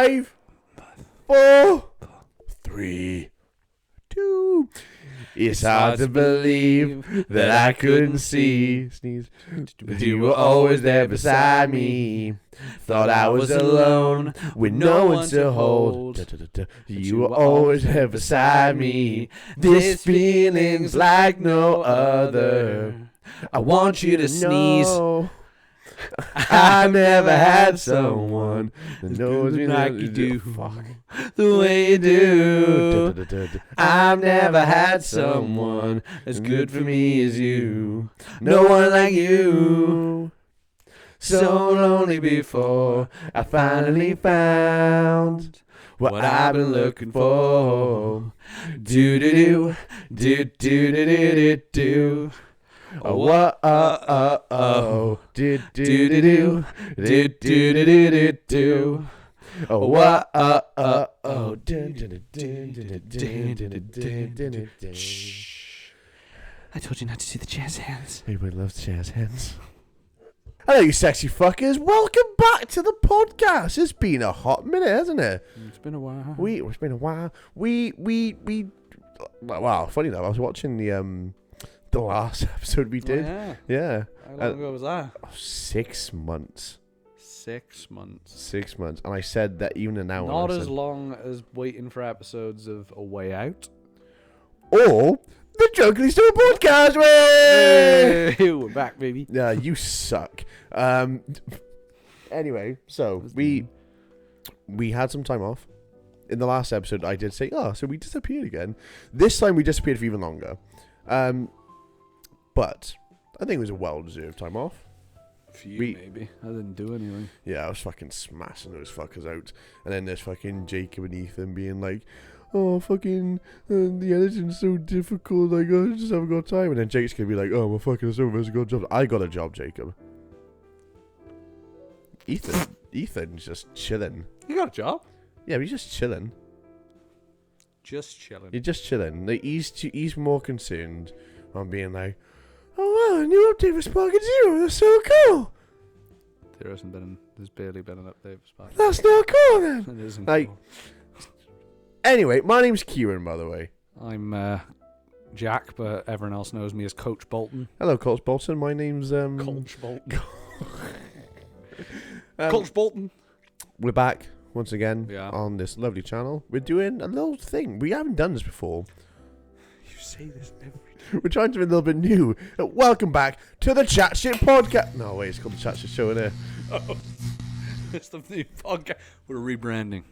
5, 4, 3, 2. It's hard to believe that I couldn't see. Sneeze. But you were always there beside me. Thought I was alone with no one to hold. You were always there beside me. This feeling's like no other. I want you to sneeze. I never had someone that knows me like you do. Fuck. The way you do. I've never had someone as good for me as you. No one like you. So lonely before I finally found what I've been looking for. Do do do do do do do do. Oh, whoa, oh, do do do do do do do do do. Oh, whoa, oh, I told you not to do the jazz hands. Everybody loves jazz hands. Hello, you sexy fuckers. Welcome back to the podcast. It's been a hot minute, hasn't it? It's been a while. It's been a while. Wow, funny though. I was watching the last episode we did. Oh, yeah. How long ago was that? 6 months. 6 months. 6 months. And I said that even an hour. Not as long as waiting for episodes of A Way Out. Or the Drunkenly Store podcast. Way! Hey, we're back, baby. Yeah, you suck. Anyway, so we had some time off. In the last episode, I did say, so we disappeared again. This time we disappeared for even longer. But I think it was a well-deserved time off. For you, maybe. I didn't do anything. Yeah, I was fucking smashing those fuckers out. And then there's fucking Jacob and Ethan being like, oh, fucking, the editing's so difficult, like, I just haven't got time. And then Jake's gonna be like, oh, my fucking server's got a job. I got a job, Jacob. Ethan's just chilling. You got a job? Yeah, but he's just chilling. Just chilling. He's just chilling. Like, he's more concerned on being like, oh wow, a new update for Spark and Zero. That's so cool. There's barely been an update for Spark. That's not cool then. It isn't like, cool. Anyway, my name's Kieran, by the way. I'm Jack, but everyone else knows me as Coach Bolton. Hello, Coach Bolton. My name's Coach Bolton. Coach Bolton. We're back once again on this lovely channel. We're doing a little thing. We haven't done this before. You say this every time. We're trying to be a little bit new. Welcome back to the Chat Shit Podcast. No, wait, it's called the Chat Shit Show, innit? Oh. It's the new podcast. We're rebranding.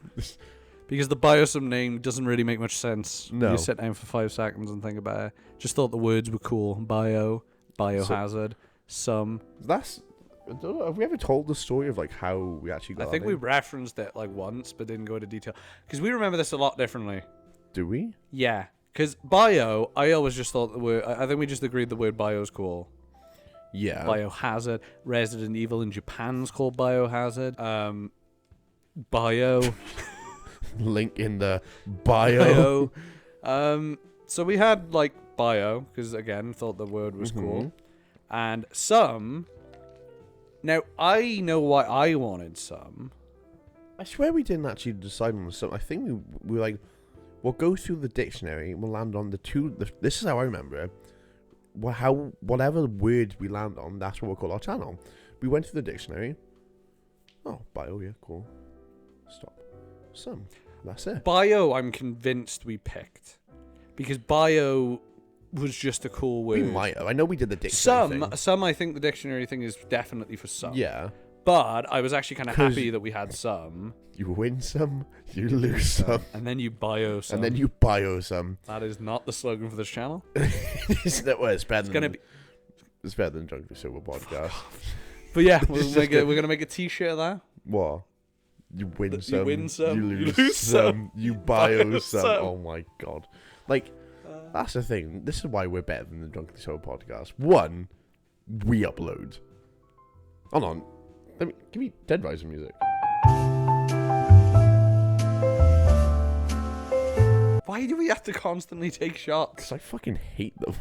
Because the Biosum name doesn't really make much sense. No. You sit down for 5 seconds and think about it. Just thought the words were cool. Biohazard, some. That's... I don't know, have we ever told the story of like how we actually got I think we referenced it like once, but didn't go into detail. Because we remember this a lot differently. Do we? Yeah. Because bio, I always just thought the word... I think we just agreed the word bio is cool. Yeah. Biohazard. Resident Evil in Japan's called Biohazard. Bio... Link in the bio. So we had like bio because again thought the word was cool, and some. Now I know why I wanted some. I swear we didn't actually decide on some. I think we were like, we'll go through the dictionary and we'll land on the two. This is how I remember it. Whatever word we land on, that's what we'll call our channel. We went through the dictionary. Oh, bio, yeah, cool. Stop. Some. That's it. Bio, I'm convinced we picked. Because bio was just a cool word. We might have. I know we did the dictionary thing. Some I think the dictionary thing is definitely for some. Yeah. But I was actually kind of happy that we had some. You win some, you lose some. And then you bio some. And then you bio some. That is not the slogan for this channel. It's better than... be... It's better than Drunkenly Sober podcast. But yeah, we're going to make a t-shirt of that. What? You win some, you win some, you lose some, you bio some. some. Oh my god. Like, that's the thing. This is why we're better than the Drunkenly Sober podcast. One, we upload. Hold on. Give me Dead Rising music. Why do we have to constantly take shots? Because I fucking hate them.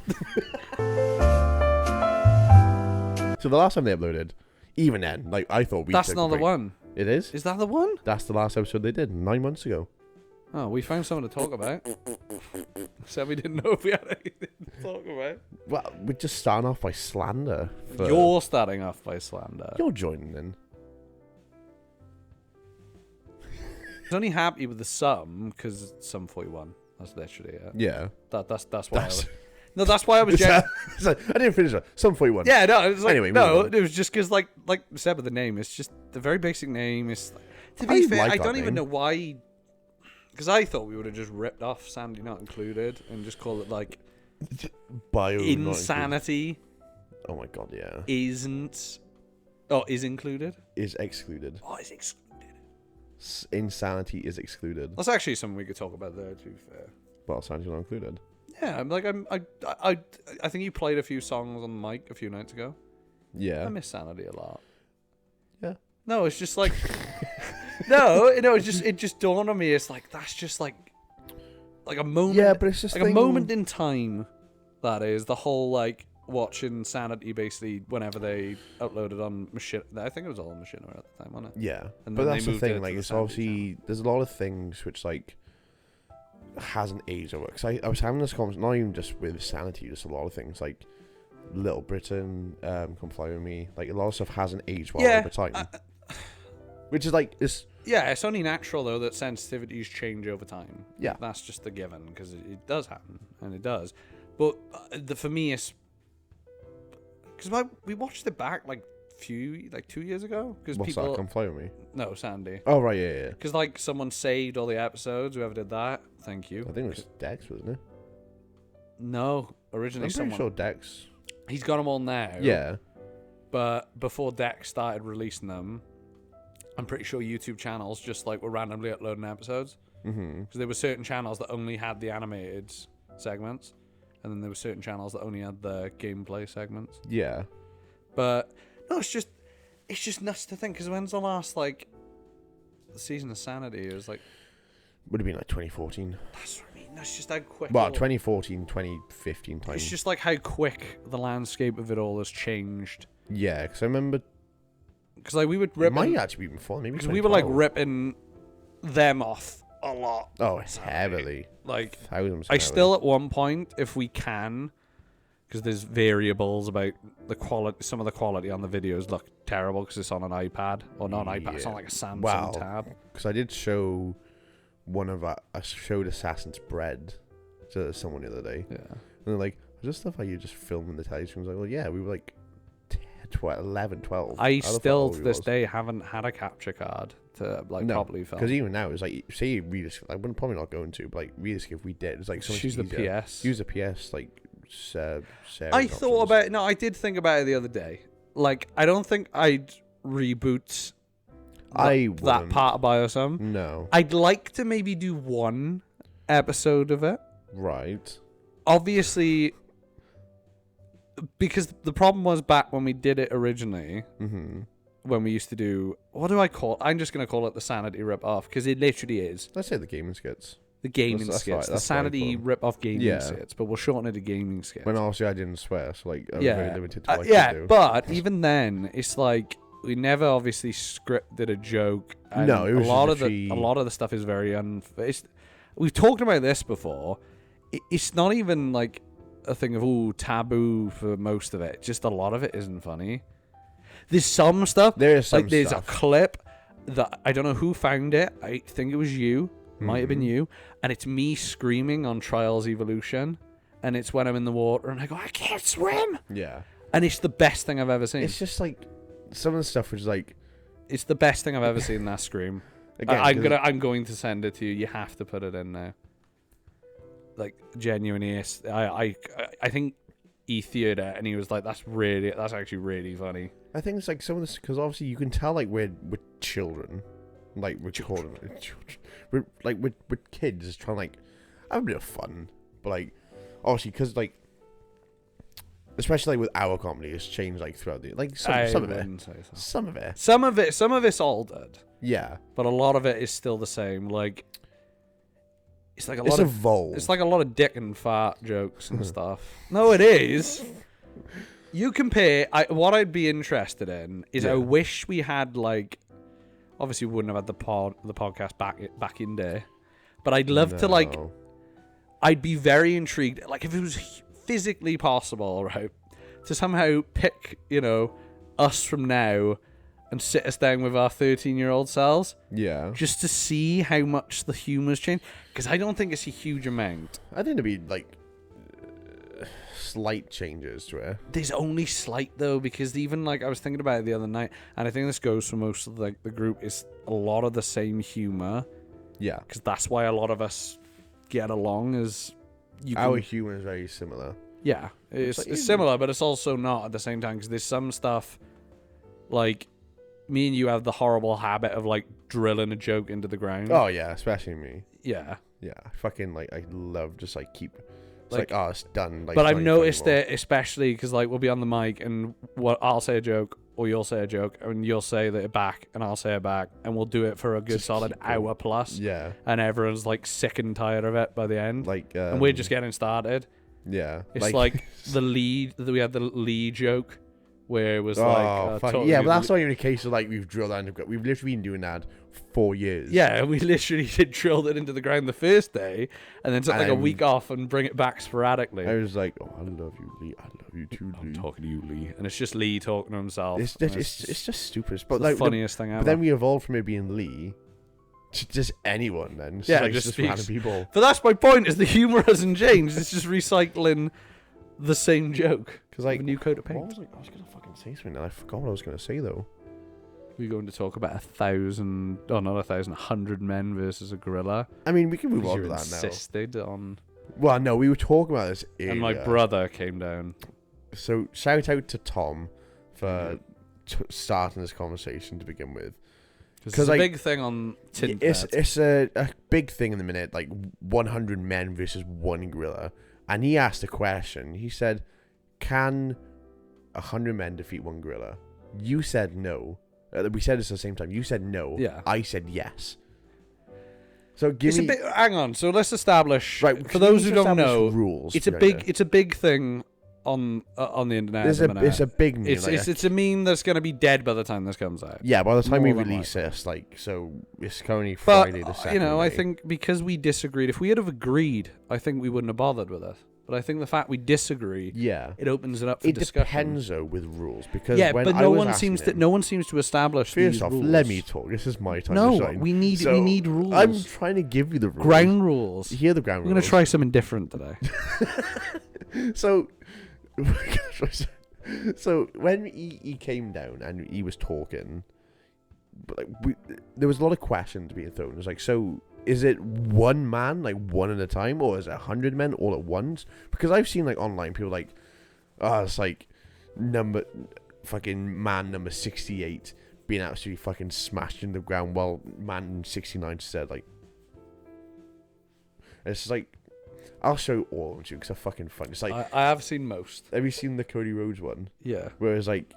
So the last time they uploaded, even then, like, I thought we... That's not the one. It is. Is that the one? That's the last episode they did 9 months ago. Oh, we found something to talk about. Said we didn't know if we had anything to talk about. Well, we're just starting off by slander. You're starting off by slander. You're joining in. I was only happy with the sum because it's sum 41. That's literally it. Yeah. That's why. That's why I was. I didn't finish that. Some 41. Yeah, no. It was like, Anyway, no, it was just because like I said with the name, it's just the very basic name. It's to be fair, I don't even know why. Because I thought we would have just ripped off Sandy Not Included and just call it like Bio Insanity. Oh my god, yeah. Isn't. Oh, is included. Is excluded. Oh, is excluded. Insanity is excluded. That's actually something we could talk about there. To be fair. Well, Sanity Not Included. Yeah, I think you played a few songs on the mic a few nights ago. Yeah. I miss Sanity a lot. Yeah. No, it's just like it just dawned on me. It's like that's just like a moment. Yeah, but it's just like a moment in time. That is the whole like watching Sanity basically whenever they uploaded on Machine. I think it was all on Machinima at the time, wasn't it? Yeah, And but then that's they the moved thing. it Like, to it's the Sanity obviously there's a lot of things which like hasn't aged over. Because I was having this conversation, not even just with Sanity, just a lot of things like Little Britain, Come Fly With Me. Like a lot of stuff hasn't aged well over time. Which is like it's only natural though that sensitivities change over time. Yeah, that's just the given because it does happen and it does. But for me, it's because we watched it back like 2 years ago. Because people Come Fly With Me. No, Sandy. Oh right, yeah. Because like someone saved all the episodes. Whoever did that, thank you. I think it was Dex, wasn't it? No, originally I'm pretty someone. sure Dex. He's got them all now. Yeah. But before Dex started releasing them, I'm pretty sure YouTube channels just like were randomly uploading episodes. Because there were certain channels that only had the animated segments, and then there were certain channels that only had the gameplay segments. Yeah. But no, it's just nuts to think. Because when's the last like season of Sanity? It was like would have been like 2014. That's what I mean. That's just how quick. Well, 2014, 2015 time. It's just like how quick the landscape of it all has changed. Yeah, because I remember. Because like we would rip. It might actually be before, maybe. Because we were like ripping them off a lot. Oh, heavily. Like thousands. I still at one point, if we can, because there's variables about the quality. Some of the quality on the videos look terrible because it's on an iPad or not an iPad. It's on like a Samsung tab. Because I did show I showed Assassin's Bread to someone the other day. Yeah. And they're like, is this stuff how you just film in the television? I was like, well, yeah, we were like 11, 12. I still to this day haven't had a capture card to like properly film. Because even now it's like, say I wouldn't probably not going to, but like realistically if we did, it's like use the PS. Use the PS like. I thought about it. No, I did think about it the other day. Like, I don't think I'd reboot. That part of Biosum. No. I'd like to maybe do one episode of it. Right. Obviously, because the problem was back when we did it originally, when we used to do, what do I call it? I'm just going to call it the Sanity rip-off, because it literally is. Let's say the gaming skits. The gaming skits. The Sanity rip-off gaming skits, but we'll shorten it to gaming skits. When obviously I didn't swear, so like, I was very limited to what I could do. But even then, it's like, we never obviously scripted a joke. And no, it was a lot of the stuff is very we've talked about this before. It's not even like a thing of taboo for most of it. Just a lot of it isn't funny. There's some stuff. There's a clip that I don't know who found it. I think it was you. Might have been you. And it's me screaming on Trials Evolution. And it's when I'm in the water and I go, I can't swim. Yeah. And it's the best thing I've ever seen. It's just like some of the stuff was like, it's the best thing I've ever seen. That scream. Again, I'm going to send it to you. You have to put it in now. Like genuinely, I think he feared it, and he was like, "That's actually really funny." I think it's like some of this because obviously you can tell like we're children, like we're children, we're kids just trying to like have a bit of fun, but like obviously because like. Especially like with our comedy, it's changed like throughout the some of it. Say so. Some of it's altered. Yeah, but a lot of it is still the same. Like it's like it's evolved. It's like a lot of dick and fart jokes and stuff. No, it is. You compare. What I'd be interested in is I wish we had like Obviously, we wouldn't have had the podcast back in there. But I'd love to, like... I'd be very intrigued. Like, if it was physically possible, right, to somehow pick, us from now and sit us down with our 13-year-old selves. Yeah. Just to see how much the humour's changed. Because I don't think it's a huge amount. I think there'd be, like, slight changes to it. There's only slight, though, because even, like, I was thinking about it the other night, and I think this goes for most of, like, the group, is a lot of the same humour. Yeah. Because that's why a lot of us get along, as our humour is very similar. Yeah. It's similar, but it's also not at the same time, because there's some stuff, like... Me and you have the horrible habit of, like, drilling a joke into the ground. Oh, yeah, especially me. Yeah. Yeah, fucking, like, I love just, like, keep... It's like, oh, it's done. Like, but I've noticed it, especially because, like, we'll be on the mic, and I'll say a joke, or you'll say a joke, and you'll say it back, and I'll say it back, and we'll do it for a good just solid hour plus. Yeah. And everyone's, like, sick and tired of it by the end. Like, and we're just getting started. Yeah. It's like the lead... We had the Lee joke. Where it was but that's not even a case of like we've drilled that into. We've literally been doing that 4 years. Yeah, we literally drilled it into the ground the first day, and then took like a week off and bring it back sporadically. I was like, "Oh, I love you, Lee. I love you too, Lee." I'm talking to you, Lee, and it's just Lee talking to himself. It's just stupid. But the like funniest thing ever. But then we evolved from it being Lee to just anyone. Then just random people. But that's my point: is the humor hasn't changed. It's just recycling the same joke. Because like a new coat of paint. I was gonna fucking say something, and I forgot what I was gonna say though. We're going to talk about 100 men versus a gorilla. I mean, we can move on to that insisted now. On. Well, no, we were talking about this earlier. And my brother came down. So shout out to Tom for starting this conversation to begin with. Because it's a big thing on Tinted. It's a big thing in the minute, like 100 men versus one gorilla. And he asked a question. He said, can 100 men defeat one gorilla? You said no. We said this at the same time. You said no. Yeah. I said yes. So hang on. So let's establish. Right. For those who don't know, rules. It's a big thing on the internet. It's a big meme. It's a meme that's going to be dead by the time this comes out. Yeah, by the time we release this, so it's currently Friday the 2nd. I think because we disagreed, if we had have agreed, I think we wouldn't have bothered with it. But I think the fact we disagree, it opens it up for discussion. It depends though with rules because but no one seems to establish these rules. Let me talk. This is my time. No, we need rules. I'm trying to give you the rules. Ground rules. Here are the ground rules. I'm going to try something different today. So when he came down and he was talking, there was a lot of questions being thrown. It was like, so is it one man, like one at a time, or is it 100 men all at once? Because I've seen like online people like, it's like man number 68 being absolutely fucking smashed in the ground while man 69 said like, and it's just like, I'll show all of them to you because they're fucking fun. It's like I have seen most. Have you seen the Cody Rhodes one? Yeah. Where it's like,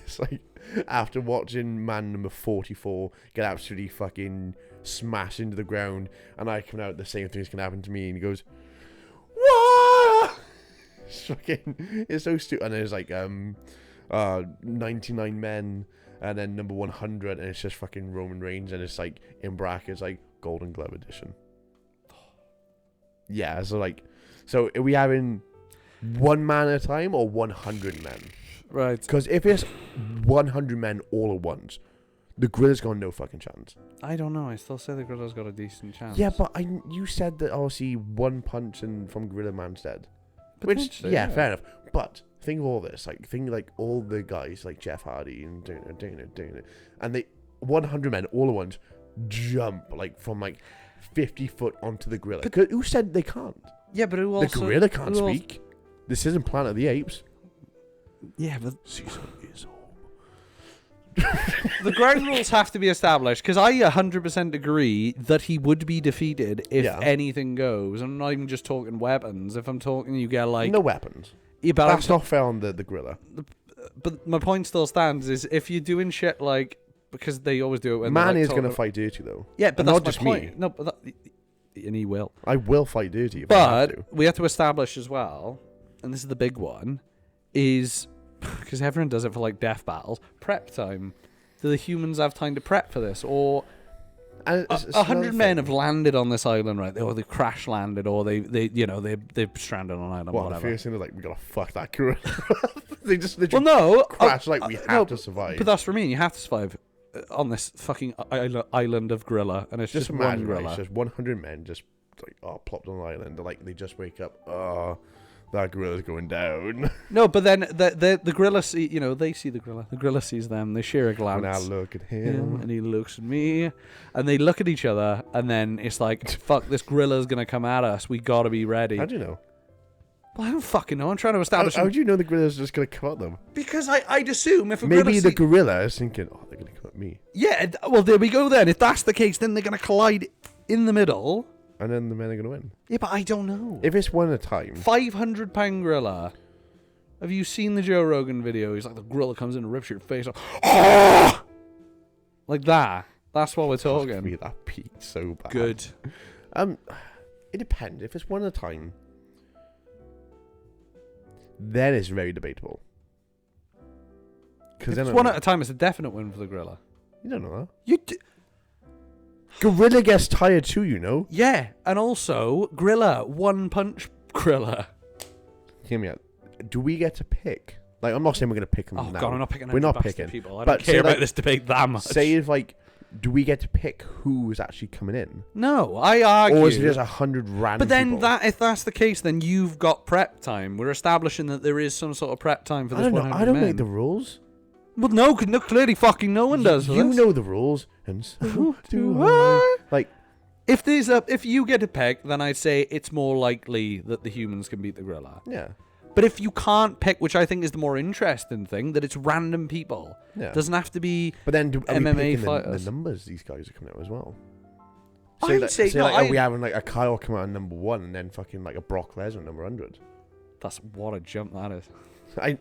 it's like after watching man number 44 get absolutely fucking smashed into the ground, and I come out, the same thing's gonna happen to me, and he goes, "What?" It's so stupid. And there's like 99 men, and then number 100, and it's just fucking Roman Reigns, and it's like in brackets like Golden Glove edition. Yeah, so are we having one man at a time or 100 men? Right. Because if it's 100 men all at once, the gorilla's got no fucking chance. I don't know. I still say the gorilla's got a decent chance. Yeah, but you said that obviously one punch and from Gorilla Man's dead. Which, fair enough. But think of all this. Think all the guys like Jeff Hardy and doing it. And they 100 men all at once jump from 50 foot onto the gorilla. Who said they can't? Yeah, but who also... The gorilla can't speak. This isn't Planet of the Apes. Yeah, but... Caesar is home. The ground rules have to be established, because I 100% agree that he would be defeated if anything goes. I'm not even just talking weapons. If I'm talking, you get no weapons. Yeah, but that's not fair on the gorilla. But my point still stands, is if you're doing shit because they always do it when man is going to fight dirty though. Yeah, but and that's not just point. me. No, but and he will. I will fight dirty. But we have to establish as well, and this is the big one, is because everyone does it for death battles. Prep time. Do the humans have time to prep for this? Or And 100 men have landed on this island, right? Or they crash landed, or they're stranded on an island. What, whatever. the first thing they're like, we gotta fuck that gorilla. They just Well, literally no, crash like we have to survive. But that's what I mean. You have to survive on this fucking island of gorilla, and it's just one imagine, gorilla. right, it's just 100 men just like plopped on an island. They're like, they just wake up. Oh, that gorilla's going down. No, but then the gorilla see, they see the gorilla. The gorilla sees them. They share a glance. And I look at him, and he looks at me, and they look at each other, and then it's like, fuck, this gorilla's gonna come at us. We gotta be ready. How do you know? Well, I don't fucking know. I'm trying to establish. How do you know the gorilla's just gonna come at them? Because I'd assume if a Maybe gorilla the gorilla is thinking, oh, they're gonna come at me, yeah, well, there we go then. If that's the case, then they're gonna collide in the middle. and then the men are gonna win. Yeah, but I don't know. If it's one at a time, 500-pound gorilla. Have you seen the Joe Rogan video? He's like, the gorilla comes in and rips your face off. Like that. That's what we're talking. me that peaked so bad. Good. It depends. If it's one at a time, then it's very debatable. If it's one at a time, it's a definite win for the gorilla. You don't know that. You Gorilla gets tired too, you know. Yeah, and also, gorilla, one punch gorilla. Hear me out. Do we get to pick? Like, I'm not saying we're gonna pick them Oh now. god, I'm not picking. We're not bastard picking. people. I But don't care say, about like, this debate that much. Say if like, do we get to pick who is actually coming in, No, I argue. or is it just 100 random? But then people? if that's the case, then you've got prep time. We're establishing that there is some sort of prep time for I this don't know. 100 I don't men. make the rules. Well, no, clearly fucking no one does. You this. know the rules, and so do I. I. Like, If you get a pick, then I'd say it's more likely that the humans can beat the gorilla. yeah, But if you can't pick, which I think is the more interesting thing, that it's random people. yeah. Doesn't have to be. But then, are we MMA picking the fighters. numbers these guys are coming out as well? I'd say no, are we having like a Kyle come out at number 1 and then fucking like a Brock Lesnar number 100? That's what a jump that is. That's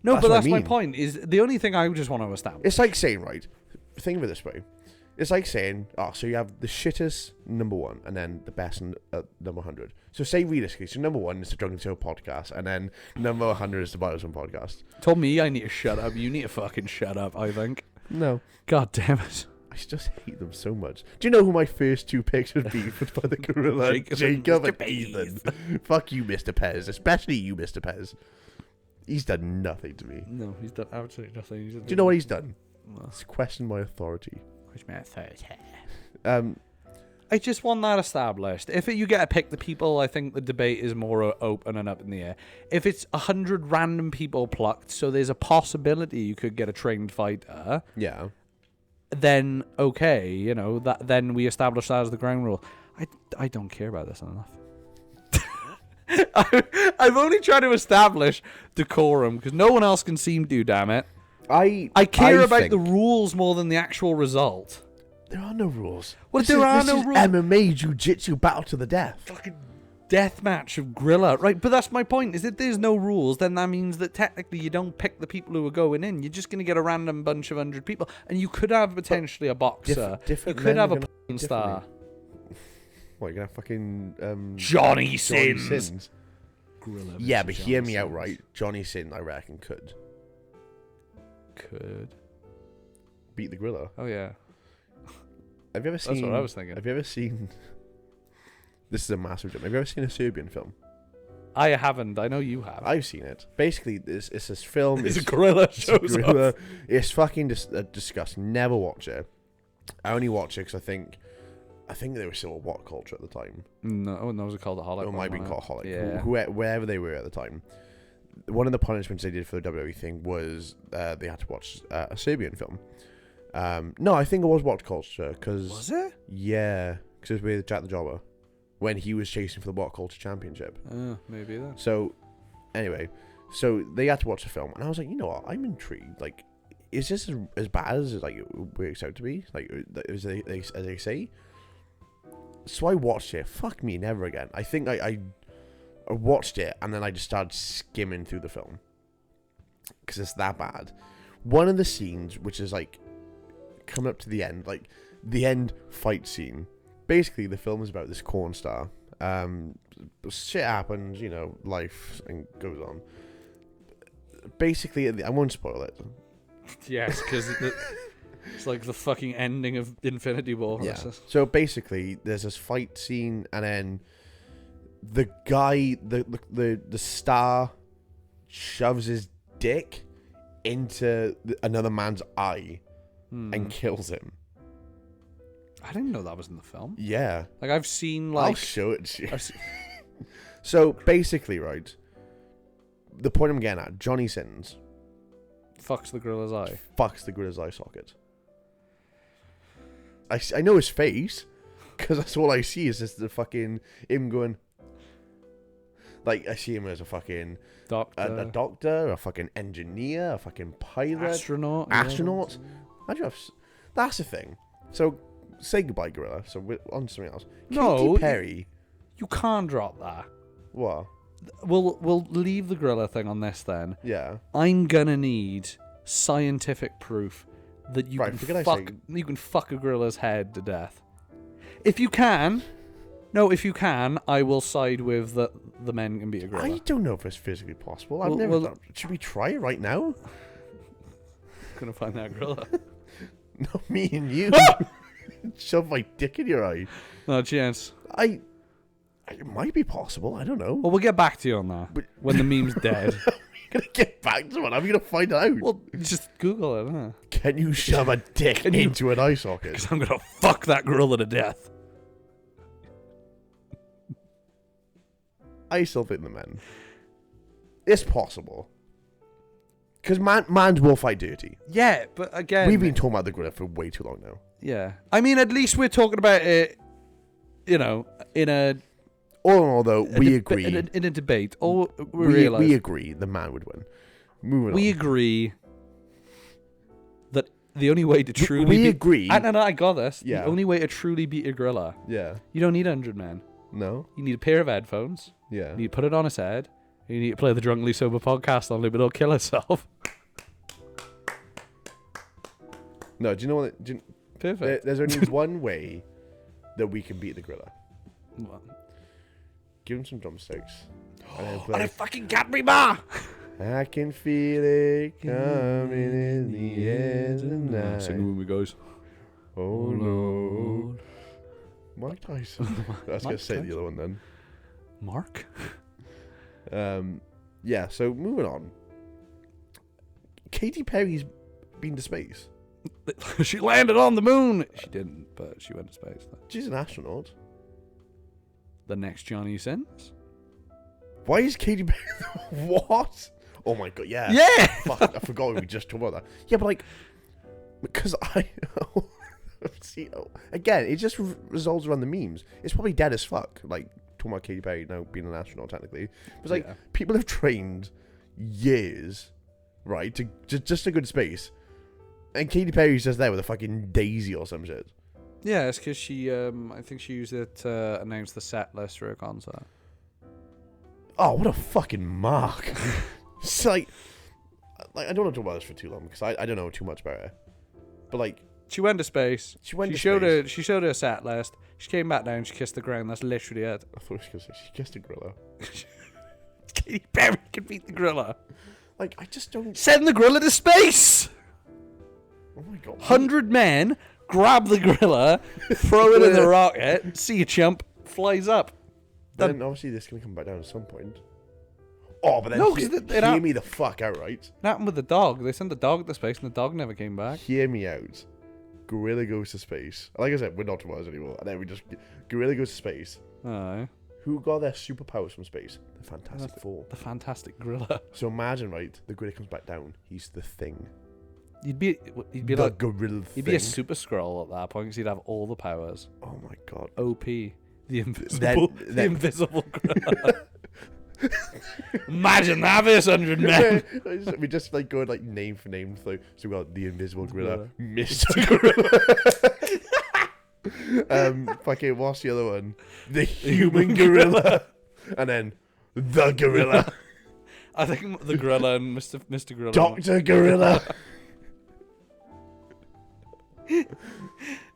No, but what I that's my mean. point. Is the only thing I just want to establish. It's like saying, right, think of it this way. It's like saying, so you have the shittest number 1 and then the best number 100. So say realistically, so number 1 is the Drunken Show podcast and then number 100 is the Biosome podcast. Told me I need to shut up. You need to fucking shut up, I think. No. God damn it. I just hate them so much. Do you know who my first 2 picks would be by the gorilla? Jacob and and Ethan. Fuck you, Mr. Pez. Especially you, Mr. Pez. He's done nothing to me. No, he's done absolutely nothing. Do you know what he's done? He's questioned my authority. I just want that established. If you get to pick the people, I think the debate is more open and up in the air. If it's 100 random people plucked, so there's a possibility you could get a trained fighter, Yeah. then okay, then we establish that as the ground rule. I don't care about this enough. I'm only trying to establish decorum because no one else can seem to, damn it. I care about the rules more than the actual result. There are no rules. Well, there are no rules. MMA, jiu-jitsu, battle to the death. Fucking death match of gorilla, right? But that's my point. Is that there's no rules, then that means that technically you don't pick the people who are going in. You're just going to get a random bunch of 100 people, and you could have potentially a boxer. Different you could men have are a gonna porn star. What, you're gonna have fucking Johnny Sins. Gorilla. Yeah, but hear me out, right? Johnny Sins, I reckon, could beat the gorilla. Oh yeah. Have you ever seen? That's what I was thinking. Have you ever seen? This is a massive jump. Have you ever seen a Serbian film? I haven't. I know you have. I've seen it. Basically, it's this film. It's a gorilla shows up. It's fucking disgusting. Never watch it. I only watch it because I think they were still a what culture at the time. No, was it called a holic? It might be called holic. Yeah. Wherever they were at the time. One of the punishments they did for the WWE thing was they had to watch a Serbian film. No, I think it was What Culture. Was it? Yeah, because it was with Jack the Jobber when he was chasing for the What Culture Championship. Maybe then. So, anyway, they had to watch the film, and I was like, you know what? I'm intrigued. Like, is this as bad as it works out to be? Like, as they say. So I watched it. Fuck me, never again. I think I watched it, and then I just started skimming through the film because it's that bad. One of the scenes, which is like coming up to the end, like the end fight scene. Basically, the film is about this corn star. Shit happens, life and goes on. Basically, I won't spoil it. Yes, because it's like the fucking ending of Infinity War. Yeah. So basically, there's this fight scene, and then the guy, the star, shoves his dick into another man's eye and kills him. I didn't know that was in the film. Yeah. Like, I've seen, I'll show it to you. So basically, right, the point I'm getting at, Johnny Sins fucks the gorilla's eye. fucks the gorilla's eye socket. I know his face, because that's all I see is just the fucking him going. Like, I see him as a fucking a doctor, a fucking engineer, a fucking pilot, astronaut. That's the thing. So say goodbye, gorilla. So we're on to something else. No, Katy Perry. You can't drop that. What? We'll leave the gorilla thing on this then. Yeah. I'm gonna need scientific proof that you can fuck a gorilla's head to death. If you can, I will side with the men can beat a gorilla. I don't know if it's physically possible. I've never done. Should we try it right now? Gonna find that gorilla. No, me and you. Shove my dick in your eye. No chance. It might be possible. I don't know. Well, we'll get back to you on that when the meme's dead. I'm gonna get back to it. I'm gonna find out. Well, just Google it. Huh? Can you shove a dick into an eye socket? Because I'm gonna fuck that gorilla to death. I still think the men. It's possible. Because man's will fight dirty. Yeah, but again, we've been talking about the gorilla for way too long now. Yeah, I mean, at least we're talking about it. You know, in a. All in all, though, we agree. In a debate, we agree the man would win. Moving on. We agree that the only way to truly we agree. No, I got this. Yeah. The only way to truly beat a gorilla. Yeah. You don't need 100 men. No. You need a pair of headphones. Yeah. You need to put it on his head. You need to play the Drunkenly Sober podcast on loop. It'll kill itself. No, do you know what? Perfect. There's only one way that we can beat the gorilla. What? Give him some drumsticks. And it fucking got me, ma! I can feel it coming in the air tonight. Sing with me, guys. Oh no. Mike Tyson. I was going to say the other one then. Mark? Yeah, so moving on. Katy Perry's been to space. She landed on the moon! She didn't, but she went to space. She's an astronaut. The next Johnny Sins? Why is Katy Perry... What? Oh my god, yeah. Yeah! Fuck, I forgot we just talked about that. Yeah, but like... Because I... See, again, it just resolves around the memes. It's probably dead as fuck. Like, talking about Katy Perry now being an astronaut, technically. But like, people have trained years, right, to just to go to space. And Katy Perry's just there with a fucking daisy or some shit. Yeah, it's because she, I think she used it to announce the set list for a concert. Oh, what a fucking mark. It's like, I don't want to talk about this for too long because I don't know too much about her. But like... She went to space. She showed her a set list. She came back down, she kissed the ground. That's literally it. I thought she was going to say she kissed a gorilla. Katy Perry can beat the gorilla. Like, I just don't... Send the gorilla to space! Oh my god. 100 men... Grab the gorilla, throw it in the rocket, see you chump, flies up. Then obviously this is going to come back down at some point. Oh, but then no, hear me the fuck out, right? It happened with the dog. They sent the dog to space and the dog never came back. Hear me out. Gorilla goes to space. Like I said, we're not tomorrows anymore. And then Gorilla goes to space. Aye. Who got their superpowers from space? The Fantastic Four. The Fantastic Gorilla. So imagine, right? The gorilla comes back down. He's the Thing. You'd be the like gorilla. You'd be a super scroll at that point because you'd have all the powers. Oh my god. OP, the invisible gorilla. Imagine that, this 100 men. We just like go like name for name. So we got the invisible gorilla, Mr. Gorilla. Fucking what's the other one? The human gorilla, and then the gorilla. I think the gorilla and Mr. Gorilla. Dr. Gorilla.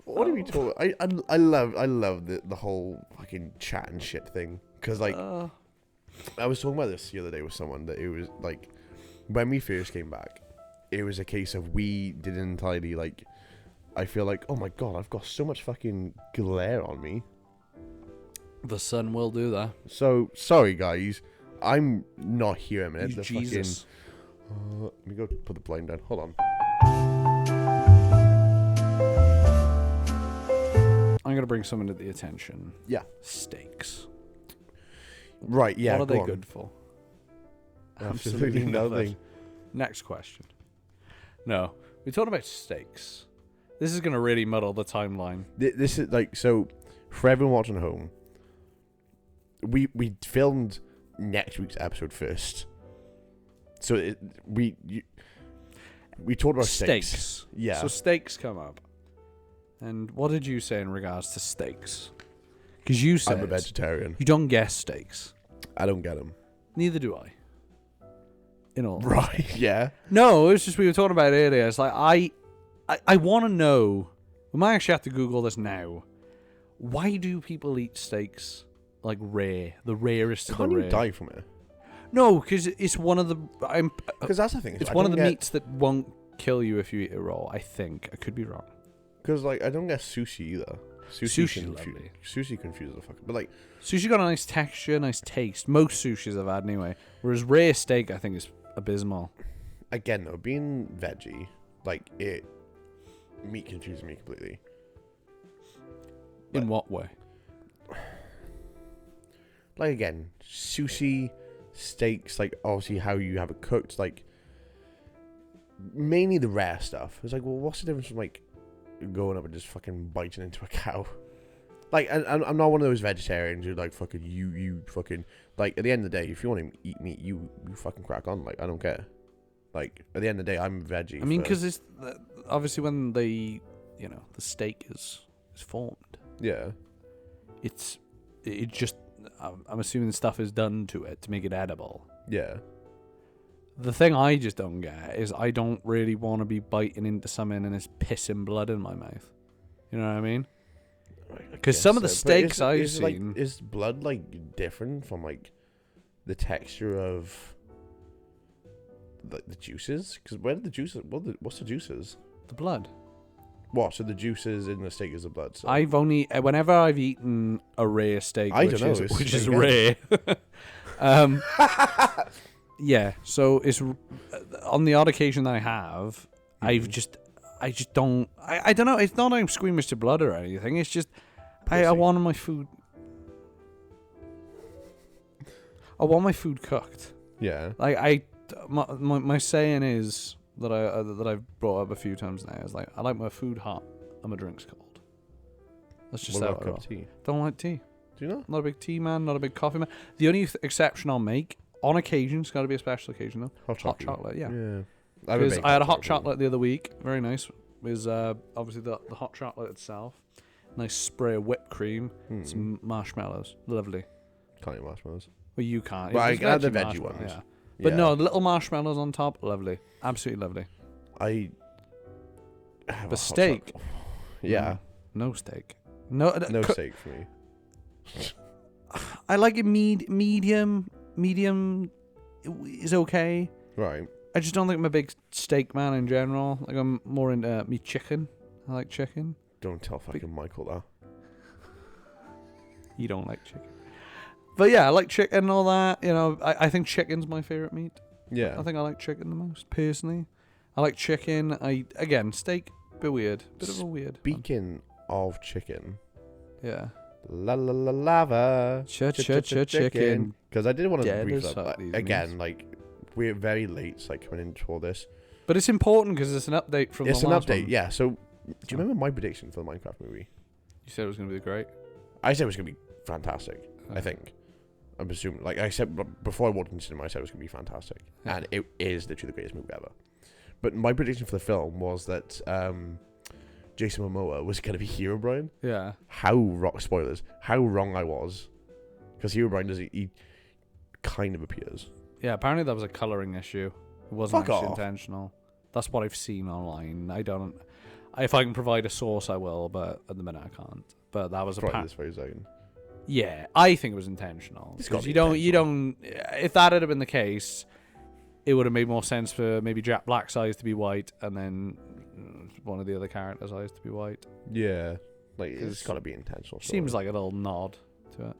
What are we talking about? I love the whole fucking chat and shit thing. Because, like, I was talking about this the other day with someone that it was, like, when we first came back, it was a case of we didn't entirely like. I feel like, oh my god, I've got so much fucking glare on me. The sun will do that. So sorry, guys. I'm not here a minute. Jesus. Let me go put the plane down. Hold on. I'm gonna bring something to the attention. Yeah. Steaks. Right. Yeah. What are they good for? Absolutely nothing. Next question. No, we're talking about steaks. This is gonna really muddle the timeline. This is like, so for everyone watching at home, we filmed next week's episode first. So we talked about steaks. Yeah. So steaks come up. And what did you say in regards to steaks? Because you said I'm a vegetarian. You don't get steaks. I don't get them. Neither do I. In all. Right. Yeah. No, it's just we were talking about it earlier. It's like I want to know. We might actually have to Google this now. Why do people eat steaks like rare, the rarest of the Can't you rare? die from it? No, because it's one of the. Because that's the thing. It's one of the meats that won't kill you if you eat it raw. I think I could be wrong. Because like I don't get sushi either. Sushi's lovely. Sushi confuses the fuck. But like sushi got a nice texture, nice taste. Most sushis I've had anyway. Whereas rare steak, I think, is abysmal. Again, though, being veggie, like meat confuses me completely. In what way? Like again, sushi, steaks, like obviously how you have it cooked, like mainly the rare stuff. It's like, well, what's the difference from like going up and just fucking biting into a cow? Like, I'm not one of those vegetarians who like fucking you fucking like. At the end of the day, if you want to eat meat, you fucking crack on. Like, I don't care. Like, at the end of the day, I'm veggie. I mean, because it's obviously when the steak is formed. Yeah. It just. I'm assuming stuff is done to it to make it edible. Yeah. The thing I just don't get is I don't really want to be biting into something and it's pissing blood in my mouth. You know what I mean? Because some of the steaks I've seen... Like, is blood, like, different from, like, the texture of, like, the juices? Because where did the juices... What's the juices? The blood. What? So the juices in the steak is the blood? So. Whenever I've eaten a rare steak, which is rare... yeah, so it's... On the odd occasion that I have, I just don't... I don't know, it's not like I'm squeamish to blood or anything, it's just... I want my food... I want my food cooked. Yeah. Like, my saying is... that I've brought up a few times now is like, I like my food hot and my drinks cold. That's just how I roll. Tea? Don't like tea. Do you know? Not a big tea man, not a big coffee man. The only exception I'll make, on occasion, it's got to be a special occasion though. Hot chocolate, yeah. Because I had a hot chocolate the other week. Very nice. It was obviously the hot chocolate itself. Nice spray of whipped cream. Some marshmallows. Lovely. Can't eat marshmallows. Well, you can't. But I had the veggie ones. Yeah. But no, the little marshmallows on top, lovely. Absolutely lovely. But steak? Yeah. No steak. No steak for me. I like it medium. Medium is okay. Right. I just don't think I'm a big steak man in general. Like, I'm more into meat chicken. I like chicken. Don't tell fucking Michael that. You don't like chicken. But yeah, I like chicken and all that. You know, I think chicken's my favorite meat. Yeah. I think I like chicken the most, personally. I like chicken. Again, steak, bit weird. Bit of a weird. Speaking of chicken. Yeah. Lava. Chicken. Because I did want to brief up. Again, like, we're very late, like, coming into all this. But it's important because it's an update from the last one. It's an update, yeah. So, do you remember my prediction for the Minecraft movie? You said it was going to be great. I said it was going to be fantastic, I think. I'm assuming, like I said before I walked into cinema, I said it was going to be fantastic, and it is literally the greatest movie ever. But my prediction for the film was that Jason Momoa was going to be Herobrine. Yeah. Spoilers. How wrong I was, because Herobrine he kind of appears. Yeah. Apparently that was a coloring issue. It wasn't actually intentional. That's what I've seen online. I don't. If I can provide a source, I will. But at the minute, I can't. But that was this very second. Yeah, I think it was intentional. Because you don't. If that had been the case, it would have made more sense for maybe Jack Black's eyes to be white and then one of the other characters' eyes to be white. Yeah. Like, it's got to be intentional. Seems like a little nod to it.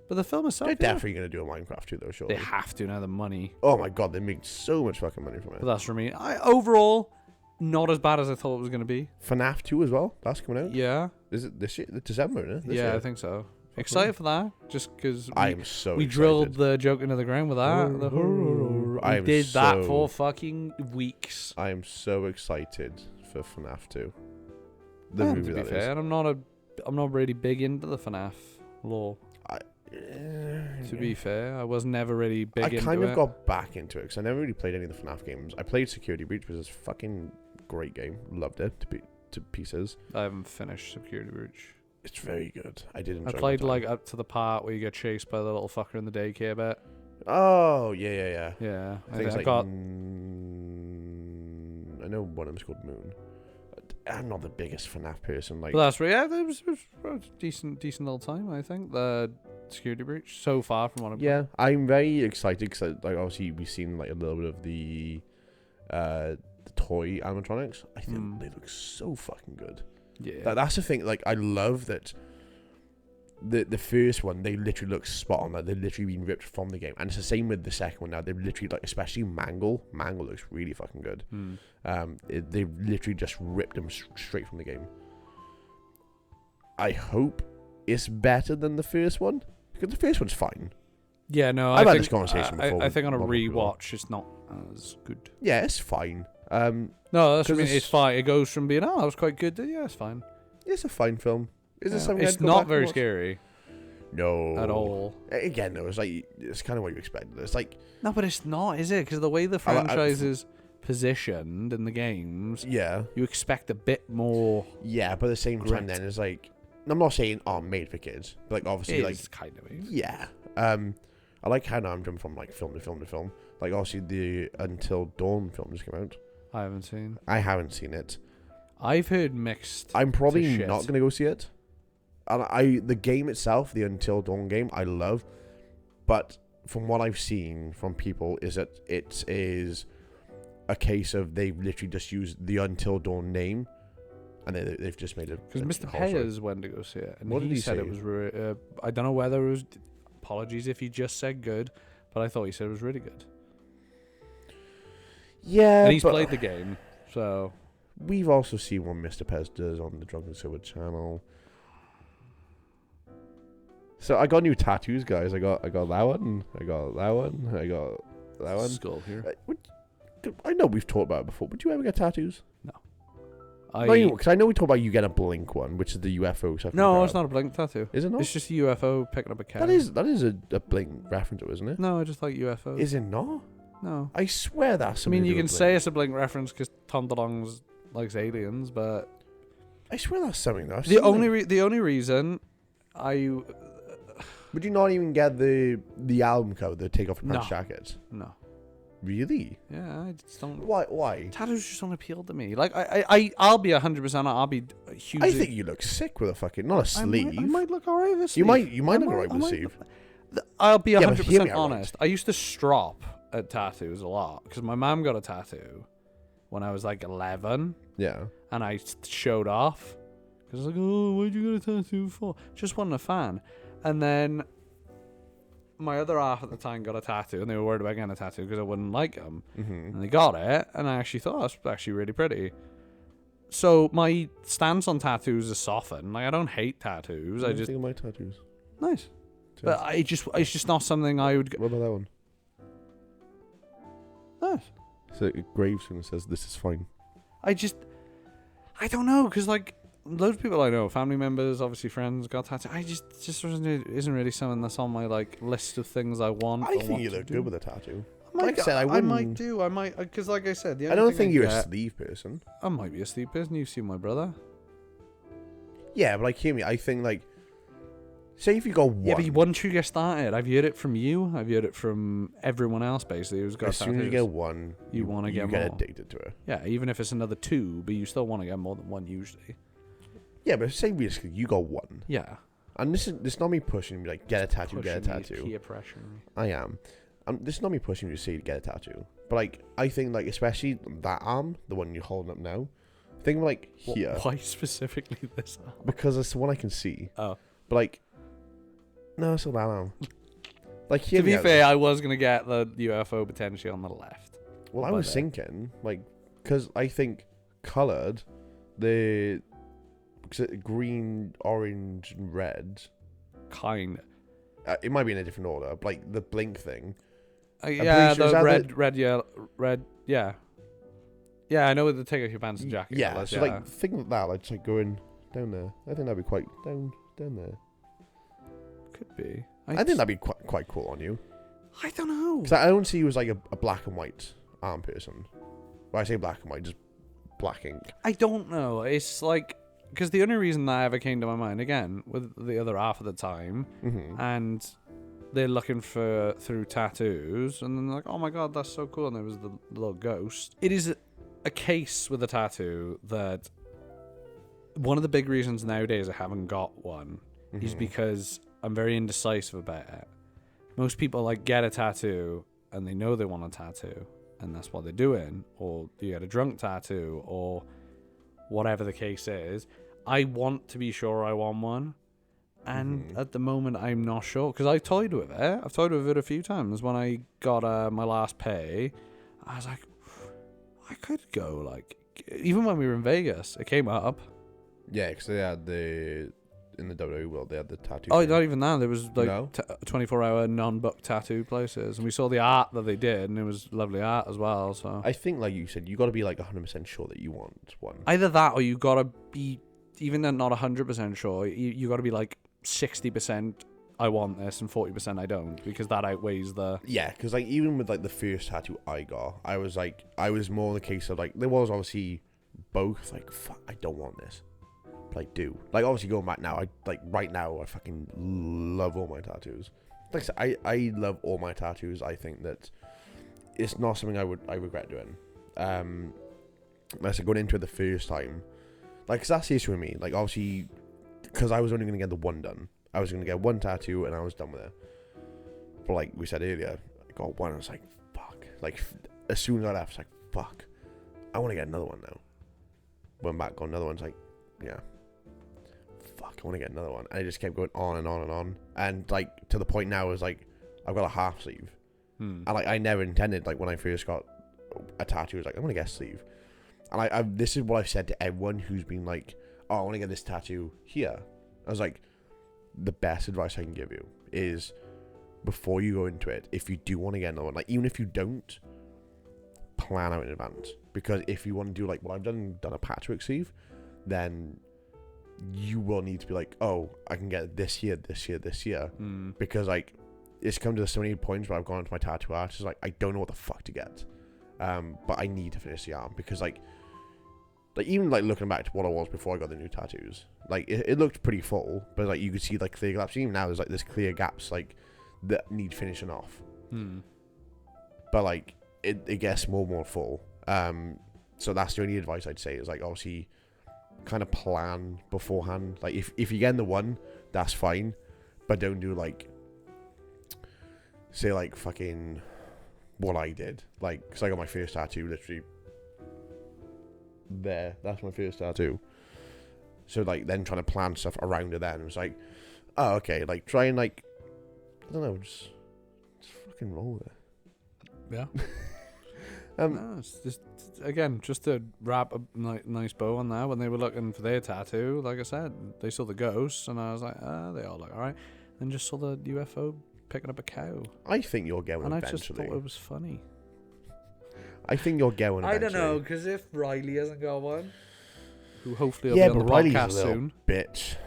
But the film itself, they're definitely going to do a Minecraft too, though, surely. They have to now, the money. Oh my god, they make so much fucking money from it. But that's for me. Overall, not as bad as I thought it was going to be. FNAF 2 as well? That's coming out? Yeah. Is it this year? December, isn't it? This Yeah, year? I think so. Excited for that, just because I'm so we excited. drilled the joke into the ground with that. We did that for fucking weeks. I am so excited for FNAF 2. The And movie, to be that fair, is. I'm not really big into the FNAF lore. To be fair, I was never really big into it. I kind of got back into it because I never really played any of the FNAF games. I played Security Breach, which is a fucking great game. Loved it to pieces. I haven't finished Security Breach. It's very good. I did enjoy it. I played like up to the part where you get chased by the little fucker in the daycare bit. Oh, yeah. Yeah, I think it's like, got. I know one of them's called Moon. I'm not the biggest FNAF person. Like, But that's right. Yeah, it was a decent little time. I think the Security Breach so far from what I've yeah, I'm very excited because like obviously we've seen like a little bit of the toy animatronics. I think they look so fucking good. Yeah, That's the thing. Like, I love that. The first one, they literally look spot on. Like, they've literally been ripped from the game, and it's the same with the second one. Now they've literally, like, especially Mangle looks really fucking good. They've literally just ripped them straight from the game. I hope it's better than the first one, because the first one's fine. Yeah, no, I've had this conversation before. I think on a with people. rewatch, it's not as good. Yeah, it's fine. No, that's what I mean. 'cause It's fine. It goes from being, that was quite good to, yeah, it's fine. It's a fine film. Is it something it's I'd go not back and very watch? scary. No. At all. Again, though, it's kind of what you expected. It's like... No, but it's not, is it? Because the way the franchise is positioned in the games, Yeah. you expect a bit more. Yeah, but at the same time, then it's like... I'm not saying, made for kids. But, like, obviously, like... It's kind of. Yeah. I like how now I'm jumping from, like, film to film to film. Like, obviously, the Until Dawn film just came out. I haven't seen. I haven't seen it. I've heard mixed. I'm probably shit. not going to go see it. And the game itself, the Until Dawn game, I love. But from what I've seen from people is that it is a case of they've literally just used the Until Dawn name, and they've just made it. Because Mr. Payers went to go see it, and What did he said say? it was. I don't know whether it was. Apologies if he just said good, but I thought he said it was really good. Yeah, And he's but played the game, so. we've also seen what Mr. Pez does on the Drunken Silver channel. So I got new tattoos, guys. I got that one. I got that one. I got that one. Skull here. I know we've talked about it before. Would you ever get tattoos? No. Because I know we talked about you getting a Blink one, which is the UFO stuff. No, it's not a Blink tattoo. Is it not? It's just a UFO picking up a cat. That is a Blink reference, isn't it? No, I just like UFOs. Is it not? No. I swear that's. I mean, something to you do can with say Blink. it's a Blink reference because Tom DeLonge likes aliens, but I swear that's something though. the only reason Would you not even get the album cover, the Take Off Your Pants No. jacket? no. Really? Yeah, I just don't. Why? Tattoos just don't appeal to me. Like I'll be 100%. I'll be hugely. I think you look sick with a fucking not a sleeve. I might look alright with a You sleeve. might look alright with a sleeve. I'll be Yeah, but hear me 100% out, honest. I used to strop at tattoos a lot because my mum got a tattoo when I was like 11, Yeah. and I showed off because I was like, "Oh, why'd you get a tattoo for?" Just wasn't a fan. And then my other half at the time got a tattoo, and they were worried about getting a tattoo because I wouldn't like them. Mm-hmm. And they got it, and I actually thought that's actually really pretty. So my stance on tattoos is softened. Like, I don't hate tattoos. I just think of my tattoos. nice, but it's just not something I would. What about that one? Nice. So a gravestone says this is fine. I don't know, because like loads of people I know, family members, obviously friends, got tattoos. Just isn't really something that's on my like list of things I want. I think you look good with a tattoo. Like I said, I might do. I might, because like I said, I don't think you're a sleeve person. I might be a sleeve person. You've seen my brother. Yeah, but like, hear me. I think like, say if you got one. Yeah, but once you get started, I've heard it from you. I've heard it from everyone else basically who's got as soon as you get one, you want to get more. more. Addicted to it. Yeah, even if it's another 2, but you still want to get more than one usually. Yeah, but say basically you got one, Yeah. and this is not me pushing you like get a tattoo, get a Pushing me, tattoo. peer pressure me. I am. This is not me pushing you to say get a tattoo. But like, I think like especially that arm, the one you're holding up now. Think of like here. Why specifically this arm? Because it's the one I can see. Oh. But like, no, it's not that arm. Like here. To be fair, I was gonna get the UFO potentially on the left. Well, I was thinking like, because I think coloured, the green, orange, and red. Kind. It might be in a different order. But like the blink thing. Yeah, the red, yellow, red. Yeah. Yeah, I know with the take off your pants and jacket. Yeah, so like think of that, like just like going down there. I think that'd be quite down there. Could be. I think that'd be quite cool on you. I don't know. Because I don't see you as like a black and white arm person. When I say black and white, just black ink. I don't know. It's like because the only reason that ever came to my mind again with the other half of the time, and they're looking through tattoos, and then they're like, oh my god, that's so cool, and there was the little ghost. It is a case with a tattoo that one of the big reasons nowadays I haven't got one is because I'm very indecisive about it. Most people like get a tattoo and they know they want a tattoo and that's what they're doing, or you get a drunk tattoo or whatever the case is. I want to be sure I want one, and at the moment I'm not sure because I've toyed with it. I've toyed with it a few times. When I got my last pay, I was like, I could go, like, even when we were in Vegas, it came up. Yeah, because they had in the WWE world, they had the tattoo. Oh, not even that. There was like 24-hour non-book tattoo places, and we saw the art that they did, and it was lovely art as well. So I think, like you said, you got to be like 100% sure that you want one. Either that, or you got to be, even then not 100% sure. You got to be like 60%. I want this, and 40% I don't, because that outweighs the... Yeah, because like even with like the first tattoo I got, I was more in the case of like, there was obviously both like, fuck, I don't want this, but I do. Like obviously going back now, right now I fucking love all my tattoos. Like I said, I love all my tattoos. I think that it's not something I regret doing. Like I said, going into it the first time, like, cause that's the issue with me. Like obviously, because I was only gonna get the one done. I was going to get one tattoo and I was done with it. But like we said earlier, I got one and I was like, fuck. Like, as soon as I left, I was like, fuck. I want to get another one now. Went back, got another one. It's like, yeah. Fuck, I want to get another one. And I just kept going on and on and on. And like, to the point now, it was like, I've got a half sleeve. And like, I never intended, like, when I first got a tattoo, I was like, I'm going to get a sleeve. And this is what I've said to everyone who's been like, oh, I want to get this tattoo here. I was like, the best advice I can give you is before you go into it, if you do want to get another one, like even if you don't, plan out in advance. Because if you want to do like what I've done a patchwork sleeve, then you will need to be like, oh, I can get this year. Because like it's come to so many points where I've gone into my tattoo artist, like I don't know what the fuck to get. But I need to finish the arm because like even like looking back to what I was before I got the new tattoos, like it looked pretty full, but like you could see like clear gaps. Even now there's like this clear gaps like that need finishing off. But like it gets more and more full. So that's the only advice I'd say is like obviously kind of plan beforehand. Like if you get in the one, that's fine, but don't do like say like fucking what I did. Like because I got my first tattoo literally. There, that's my first tattoo. So like then trying to plan stuff around it, then it was like, oh okay, like try and like I don't know, just fucking roll with it. Yeah. No, it's just again just to wrap a nice bow on that. When they were looking for their tattoo, like I said, they saw the ghosts, and I was like, they all look alright. Then just saw the UFO picking up a cow. I think you'll get one and eventually. I just thought it was funny. I think you'll get one eventually. I don't know, because if Riley hasn't got one, who hopefully will be on the podcast soon. Bitch.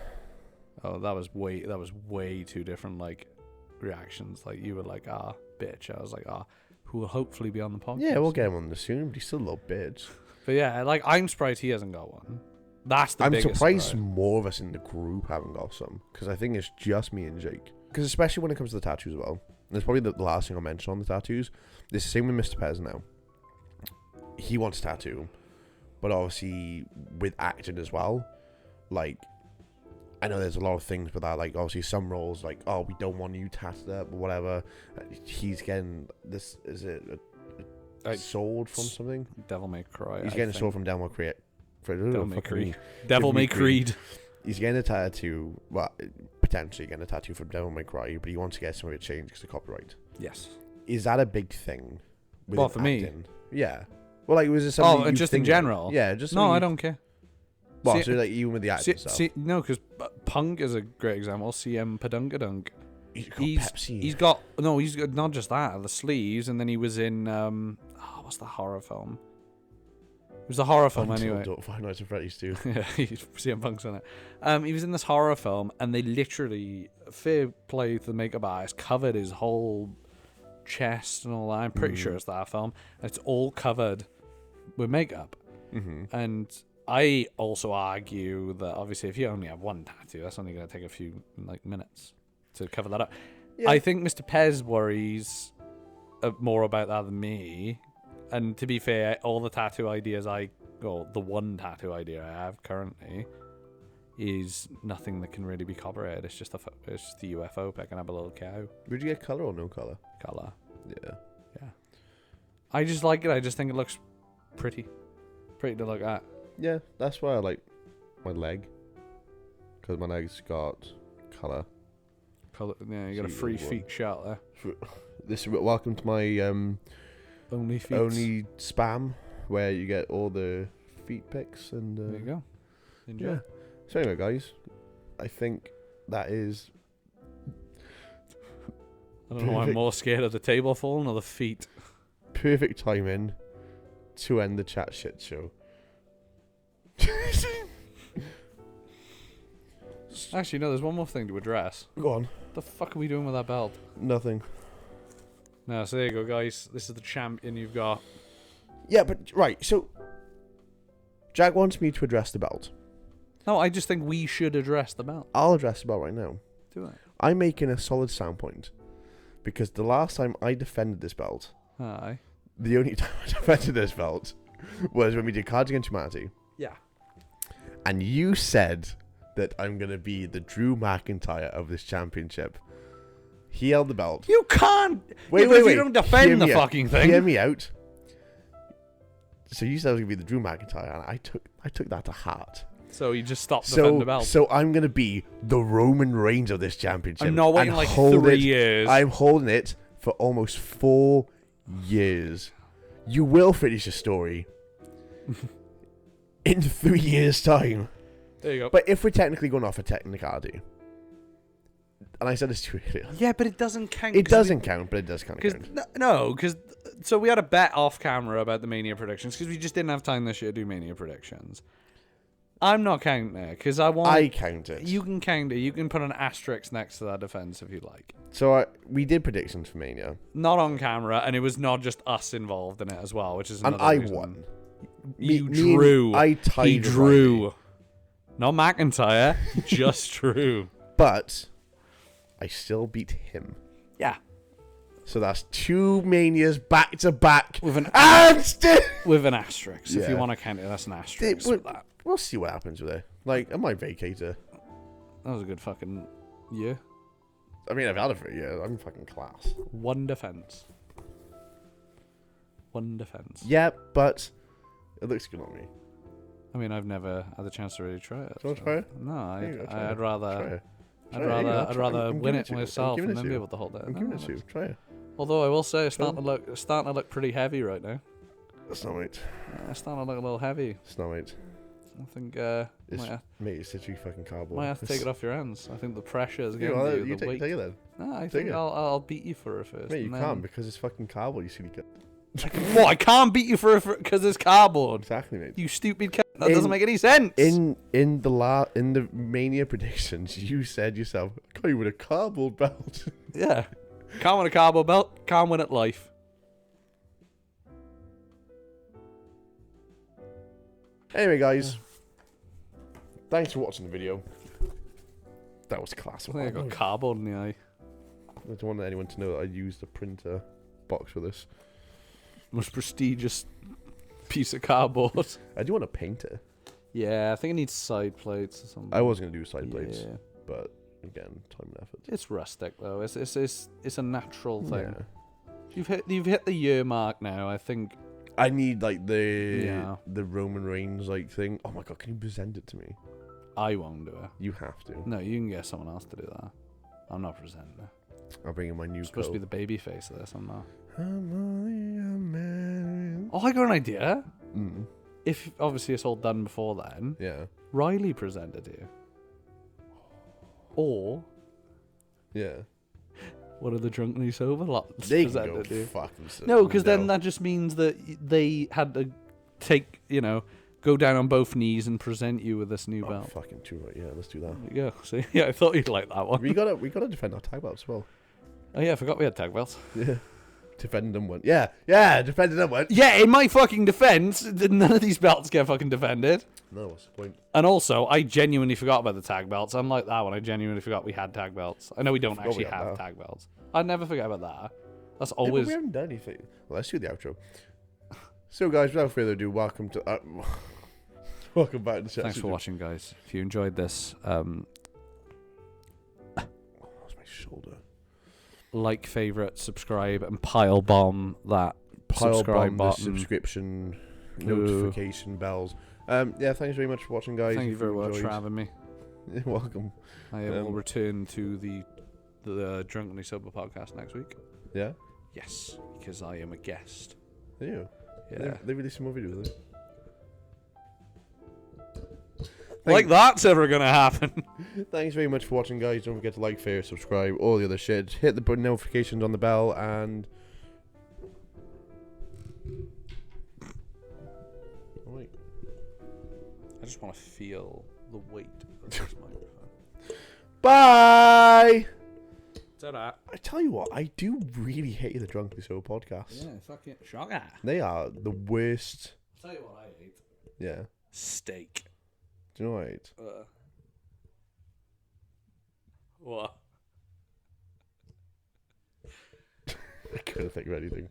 Oh, that was way too different, like, reactions. Like, you were like, bitch. I was like, who will hopefully be on the podcast. Yeah, we'll get him on the soon, but he's still a little bitch. But yeah, like, I'm surprised he hasn't got one. That's the biggest surprised surprise. More of us in the group haven't got some, because I think it's just me and Jake. Because especially when it comes to the tattoos as well. And it's probably the last thing I'll mention on the tattoos. It's the same with Mr. Pez now. He wants a tattoo, but obviously with acting as well, like I know there's a lot of things with that, like obviously some roles like, oh, we don't want you tattooed up or whatever. He's getting this, is it sword from something. Devil May Cry. He's getting a sword from Devil May Cry. Devil May Creed. Devil May Creed. He's getting a tattoo. Well, potentially getting a tattoo from Devil May Cry, but he wants to get some of it changed because of copyright. Yes. Is that a big thing? Well, for acting? me. Yeah. Well, like, was it something? Oh, just in general. Yeah, just no, I don't care. Well, so like even with the acting stuff. No, because Punk is a great example. CM Padunkadunk. He's got not just that, the sleeves, and then he was in what's the horror film? It was a horror film anyway. Five Nights at Freddy's too. Yeah, CM Punk's in it. He was in this horror film, and they literally, fair play to the makeup artist, covered his whole chest and all that. I'm pretty sure it's that film. It's all covered with makeup. And I also argue that obviously if you only have one tattoo, that's only going to take a few minutes to cover that up. Yeah. I think Mr. Pez worries more about that than me. And to be fair, all the tattoo ideas the one tattoo idea I have currently is nothing that can really be copyrighted. It's just a UFO picking up a little cow. Would you get color or no color? Color. Yeah. I just like it. I just think it looks pretty to look at. Yeah, that's why I like my leg, because my leg's got color. Yeah, you got a free feet shot there. Welcome to my only spam, where you get all the feet pics and. There you go. Enjoy. Yeah. So anyway, guys, I think that is. I don't know. I'm more scared of the table falling or the feet. Perfect timing to end the chat shit show. Actually, no, there's one more thing to address. Go on. What the fuck are we doing with that belt? Nothing. No, so there you go, guys. This is the champion you've got. Yeah, but right, so Jack wants me to address the belt. No, I just think we should address the belt. I'll address the belt right now. Do it. I'm making a solid sound point, because the last time I defended this belt, the only time I defended this belt was when we did Cards Against Humanity. Yeah. And you said that I'm going to be the Drew McIntyre of this championship. He held the belt. You can't. Wait. You don't defend the fucking thing. Hear me out. So you said I was going to be the Drew McIntyre, and I took that to heart. So you just stopped defending the belt. So I'm going to be the Roman Reigns of this championship. I'm not waiting like 3 years. I'm holding it for almost 4 years. You will finish the story in 3 years' time. There you go. But if we're technically going off a technicality, and I said this to you earlier. Yeah, but it doesn't count. It doesn't count, but it does kind of count. No, because so we had a bet off camera about the Mania predictions because we just didn't have time this year to do Mania predictions. I'm not counting it because I count it. You can count it. You can put an asterisk next to that defense if you like. So we did predictions for Mania. Not on camera, and it was not just us involved in it as well, which is another I reason. won. You drew. I tied. He drew. Not McIntyre, just Drew. But I still beat him. Yeah. So that's 2 Manias back to back with an asterisk. Yeah. If you want to count it, that's an asterisk with that. We'll see what happens with it. Like, I might vacate it. That was a good fucking year. I mean, I've had it for a year. I'm fucking class. One defense. Yeah, but it looks good on me. I mean, I've never had the chance to really try it. Do you want to try it? No, I'd rather. I'd rather win it myself and then be able to hold it. I'm giving it to you. Try it. Although I will say, it's starting to look pretty heavy right now. It's not right. It's starting to look a little heavy. It's not right. I think mate, it's literally fucking cardboard. Might have to take it off your hands. I think the pressure is getting to you. Take it then. No, I think I'll beat you for it first. Mate, you can't because it's fucking cardboard. You silly cunt. What? I can't beat you for it because it's cardboard. Exactly, mate. You stupid cunt. That doesn't make any sense. In the Mania predictions, you said yourself, "I can't win a cardboard belt." Yeah, can't win a cardboard belt. Can't win at life. Anyway, guys, thanks for watching the video. That was class. I think I got cardboard in the eye. I don't want anyone to know that I used a printer box for this. Most prestigious piece of cardboard. I do want to paint it. Yeah, I think it needs side plates or something. I was going to do side plates, but again, time and effort. It's rustic though. It's a natural thing. Yeah. You've hit the year mark now. I think. I need like the Roman Reigns like thing. Oh my god, can you present it to me? I won't do it. You have to. No, you can get someone else to do that. I'm not presenting it. I'll bring in my new. I'm supposed to be the baby face of this. I'm not. I'm only a man. Oh, I got an idea. Mm. If obviously it's all done before then, Yeah. Riley presented you. Or Yeah. one of the drunkenly sober lots They can go presented you. fuck themselves. No, because then that just means that they had to take, go down on both knees and present you with this new belt. Fucking too right. Yeah, let's do that. There you go. See, yeah, I thought you'd like that one. we gotta defend our tag belts as well. Oh yeah, I forgot we had tag belts. Yeah. Defending them one. Yeah, defending them one. Yeah, in my fucking defense, none of these belts get fucking defended. No, what's the point? And also, I genuinely forgot about the tag belts. Unlike that one, I genuinely forgot we had tag belts. I know we don't actually have tag belts. I'd never forget about that. That's Yeah, always. but we haven't done anything. Well, let's do the outro. So, guys, without further ado, welcome to. Welcome back to the session. Thanks for watching, guys. If you enjoyed this, Oh, that's my shoulder. like, favorite, subscribe, and pile bomb that Pile subscribe bomb the button. subscription, Ooh. notification bells. Yeah, thanks very much for watching, guys. Thank you If very much enjoyed- for having me. You're welcome. I will return to the Drunkenly Sober podcast next week. Yeah? Yes, because I am a guest. Are you? Yeah. They released some more videos, Like that's ever gonna happen. Thanks very much for watching, guys. Don't forget to like, share, subscribe, all the other shit. Hit the notifications on the bell, and... Oh, wait. I just want to feel the weight of this microphone. Bye! Ta-da. I tell you what, I do really hate the Drunk Show podcast. Yeah, fucking shocker. They are the worst. I'll tell you what I ate. Yeah. Steak. Do you know what I ate? What? I couldn't think of anything.